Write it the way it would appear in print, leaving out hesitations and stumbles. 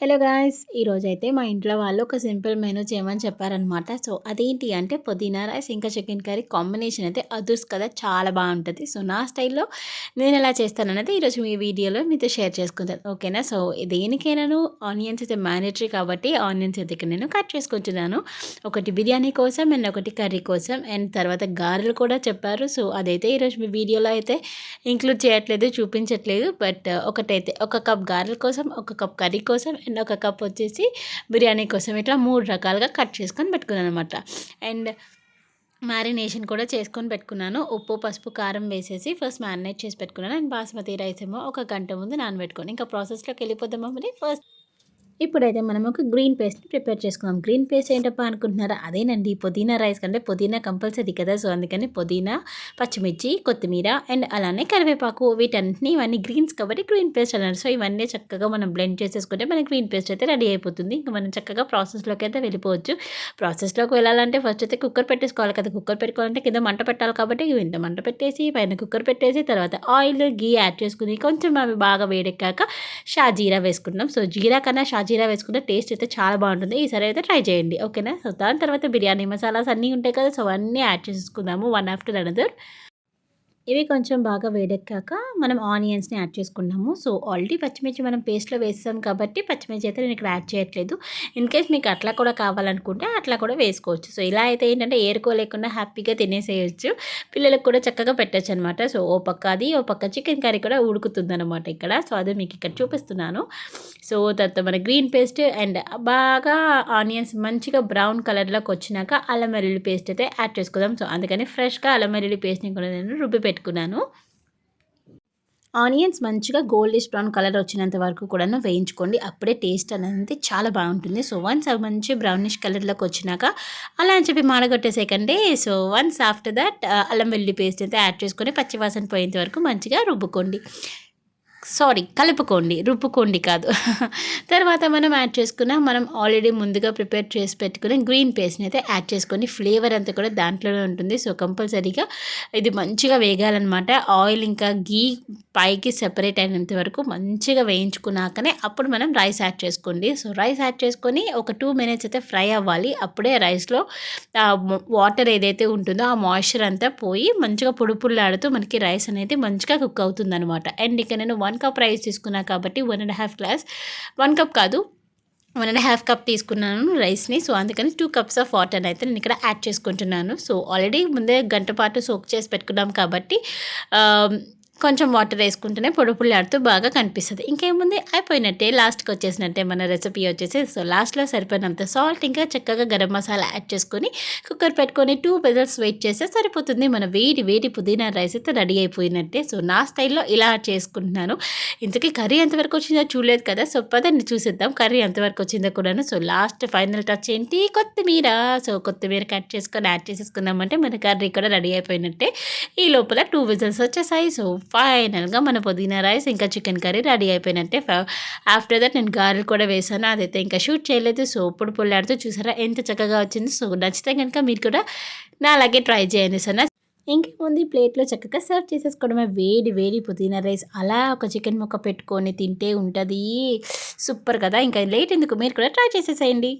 Hello guys! ఈరోజైతే మా ఇంట్లో వాళ్ళు ఒక సింపుల్ మెనూ చేయమని చెప్పారనమాట. సో, అదేంటి అంటే పుదీనా రైస్ ఇంకా చికెన్ కర్రీ కాంబినేషన్ అయితే అదుర్స్ కదా! చాలా బావుంటది. సో, నా స్టైల్‌లో నేనెలా చేస్తానన్నది ఈరోజు మీ వీడియోలో మీతో షేర్ చేసుకుంటాను. ఓకేనా? సో, దేనికైనాను ఆనియన్స్ అయితే మ్యాండేటరీ కాబట్టి ఆనియన్స్ అయితే ఇక్కడ నేను కట్ చేసుకుంటున్నాను. ఒకటి బిర్యానీ కోసం అండ్ ఒకటి కర్రీ కోసం అండ్ తర్వాత గారెలు కూడా చెప్పారు. సో, అదైతే ఈరోజు మీ వీడియోలో అయితే ఇంక్లూడ్ చేయట్లేదు, చూపించట్లేదు. బట్ ఒకటైతే ఒక కప్ గారెల కోసం, ఒక కప్ కర్రీ కోసం అండ్ ఒక కప్ వచ్చేసి బిర్యానీ కోసం ఇట్లా 3 రకాలుగా కట్ చేసుకొని పెట్టుకున్నాననమాట. అండ్ మ్యారినేషన్ కూడా చేసుకొని పెట్టుకున్నాను. ఉప్పు, పసుపు, కారం వేసేసి ఫస్ట్ మ్యారినేట్ చేసి పెట్టుకున్నాను. అండ్ బాస్మతి రైస్ ఏమో ఒక గంట ముందు నానబెట్టుకోండి. ఇంకా ప్రాసెస్‌లోకి వెళ్ళిపోదామా మరి ఫస్ట్ ఇప్పుడైతే మనం ఒక గ్రీన్ పేస్ట్‌ని ప్రిపేర్ చేసుకుందాం. గ్రీన్ పేస్ట్ ఏంటబ్బా అనుకుంటున్నారా? అదేనండి పుదీనా రైస్ కంటే పుదీనా కంపల్సరీ కదా! సో, అందుకని పుదీనా, పచ్చిమిర్చి, కొత్తిమీర అండ్ అలానే కరివేపాకు వీటన్నిటిని ఇవన్నీ గ్రీన్స్ కాబట్టి గ్రీన్ పేస్ట్ అన్నారు. సో, ఇవన్నీ చక్కగా మనం బ్లెండ్ చేసేసుకుంటే మన గ్రీన్ పేస్ట్ అయితే రెడీ అయిపోతుంది. ఇంక మనం చక్కగా ప్రాసెస్‌లోకి అయితే వెళ్ళిపోవచ్చు. ప్రాసెస్‌లోకి వెళ్ళాలంటే ఫస్ట్ అయితే కుక్కర్ పెట్టేసుకోవాలి కదా! కుక్కర్ పెట్టుకోవాలంటే కింద మంట పెట్టాలి కాబట్టి ఇంత మంట పెట్టేసి పైన కుక్కర్ పెట్టేసి తర్వాత ఆయిల్, ఘీ యాడ్ చేసుకొని కొంచెం అవి బాగా వేడెక్కాక షాజీరా వేసుకుంటున్నాం. సో, జీరా కన్నా షాజీరా వేసుకుంటే టేస్ట్ అయితే చాలా బాగుంటుంది. ఈసారి అయితే ట్రై చేయండి. ఓకేనా? సో, దాని తర్వాత బిర్యానీ మసాలాస్ అన్నీ ఉంటాయి కదా! సో, అవన్నీ యాడ్ చేసేసుకుందాము వన్ ఆఫ్టర్ అనదర్. ఇవి కొంచెం బాగా వేడెక్కాక మనం ఆనియన్స్‌ని యాడ్ చేసుకున్నాము. సో, ఆల్రెడీ పచ్చిమిర్చి మనం పేస్ట్‌లో వేసాం కాబట్టి పచ్చిమిర్చి అయితే నేను ఇక్కడ యాడ్ చేయట్లేదు. ఇన్‌కేస్ మీకు అట్లా కూడా కావాలనుకుంటే అట్లా కూడా వేసుకోవచ్చు. సో, ఇలా అయితే ఏంటంటే ఏరుకోలేకుండా హ్యాపీగా తినేసేయొచ్చు. పిల్లలకు కూడా చక్కగా పెట్టొచ్చనమాట. సో, ఓ పక్క అది, ఓ పక్క చికెన్ కర్రీ కూడా ఉడుకుతుందనమాట ఇక్కడ. సో, అదే మీకు ఇక్కడ చూపిస్తున్నాను. సో, తర్వాత మన గ్రీన్ పేస్ట్ అండ్ బాగా ఆనియన్స్ మంచిగా బ్రౌన్ కలర్‌లోకి వచ్చినాక అల్లం వెల్లుల్లి పేస్ట్ అయితే యాడ్ చేసుకుందాం. సో, అందుకని ఫ్రెష్‌గా అల్లం వెల్లుల్లి పేస్ట్‌ని కూడా నేను రుబ్బి పెట్టుకున్నాను. ఆనియన్స్ మంచిగా గోల్డిష్ బ్రౌన్ కలర్ వచ్చినంత వరకు కూడాను వేయించుకోండి. అప్పుడే టేస్ట్ అనేది చాలా బాగుంటుంది. సో, వన్స్ అవి మంచి బ్రౌనిష్ కలర్‌లోకి వచ్చినాక అలా అని చెప్పి మాడగొట్టేసేయకండి. సో, వన్స్ ఆఫ్టర్ దట్ అల్లం వెల్లుల్లి పేస్ట్ అయితే యాడ్ చేసుకొని పచ్చివాసన పోయేంత వరకు మంచిగా రుబ్బుకోండి. సారీ కలుపుకోండి. రుబ్బుకోండి కాదు. తర్వాత మనం యాడ్ చేసుకున్న మనం ఆల్రెడీ ముందుగా ప్రిపేర్ చేసి పెట్టుకుని గ్రీన్ పేస్ట్‌ని అయితే యాడ్ చేసుకొని ఫ్లేవర్ అంతా కూడా దాంట్లోనే ఉంటుంది. సో, కంపల్సరీగా ఇది మంచిగా వేగాలనమాట. ఆయిల్ ఇంకా ఘీ పైకి సెపరేట్ అయినంత వరకు మంచిగా వేయించుకున్నాకనే అప్పుడు మనం రైస్ యాడ్ చేసుకోండి. సో, రైస్ యాడ్ చేసుకొని ఒక 2 మినిట్స్ అయితే ఫ్రై అవ్వాలి. అప్పుడే రైస్‌లో వాటర్ ఏదైతే ఉంటుందో ఆ మాయిశ్చర్ అంతా పోయి మంచిగా పొడి పొడిలాడుతూ మనకి రైస్ అనేది మంచిగా కుక్ అవుతుందనమాట. అండ్ ఇక నేను 1 కప్ రైస్ తీసుకున్నా కాబట్టి 1 ½ గ్లాస్ 1 కప్ కాదు 1 ½ కప్ తీసుకున్నాను రైస్‌ని. సో, అందుకని 2 కప్స్ ఆఫ్ వాటర్‌ని అయితే నేను ఇక్కడ యాడ్ చేసుకుంటున్నాను. సో, ఆల్రెడీ ముందే గంట పాటు సోక్ చేసి పెట్టుకున్నాం కాబట్టి ఆహ్, కొంచెం వాటర్ వేసుకుంటేనే పొడి పొడిలాడుతూ బాగా కనిపిస్తది. ఇంకేముంది అయిపోయినట్టే లాస్ట్‌కి వచ్చేసినట్టే మన రెసిపీ వచ్చేసి. సో, లాస్ట్‌లో సరిపోయినంత సాల్ట్ ఇంకా చక్కగా గరం మసాలా యాడ్ చేసుకొని కుక్కర్ పెట్టుకొని 2 విజిల్స్ వెయిట్ చేస్తే సరిపోతుంది. మన వేడి వేడి పుదీనా రైస్ అయితే రెడీ అయిపోయినట్టే. సో, నా స్టైల్‌లో ఇలా చేసుకుంటున్నాను. ఇంతకీ కర్రీ ఎంతవరకు వచ్చిందో చూడలేదు కదా! సో, పదండి చూసేద్దాం కర్రీ ఎంతవరకు వచ్చిందో కూడాను. సో, లాస్ట్ ఫైనల్ టచ్ ఏంటి కొత్తిమీర. సో, కొత్తిమీర కట్ చేసుకొని యాడ్ చేసేసుకున్నామంటే మన కర్రీ కూడా రెడీ అయిపోయినట్టే. ఈ లోపల 2 విజిల్స్ వచ్చేసాయి. సో, ఫైనల్‌గా మన పుదీనా రైస్ ఇంకా చికెన్ కర్రీ రెడీ అయిపోయినట్టే. ఆఫ్టర్ దట్ నేను గారెలు కూడా వేశాను. అదైతే ఇంకా షూట్ చేయలేదు. సో, పొడి పొడిలాడుతూ చూసారా ఎంత చక్కగా వచ్చిందో. సో, నచ్చితే గనుక మీరు కూడా నాలాగే ట్రై చేయండి. ఇంకేముంది ప్లేట్‌లో చక్కగా సర్వ్ చేసేసుకోవడమే. వేడి వేడి పుదీనా రైస్ అలా ఒక చికెన్ ముక్క పెట్టుకొని తింటే ఉంటది. సూపర్ కదా! ఇంకా లేట్ ఎందుకు మీరు కూడా ట్రై చేసేసేయండి.